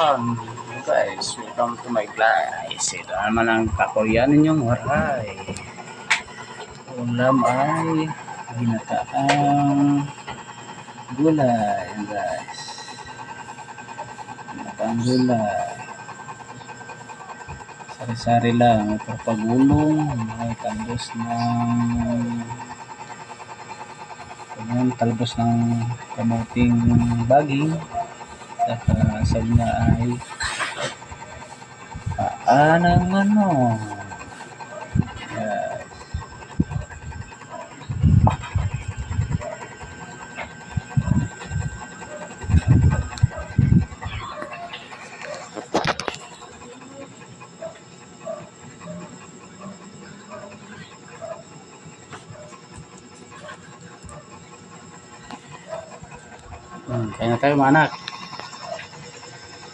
everyone, guys, welcome to my guys. Ito naman ang kakoryan ninyong waray. Ulam ay ginataang gulay, guys. Ginataang gulay. Sari-sari lang, may pagpagulong, may talbos ng kamuting baging. Saka sa niya ay paa ng manok. Yes. Kaya na tayo mga anak.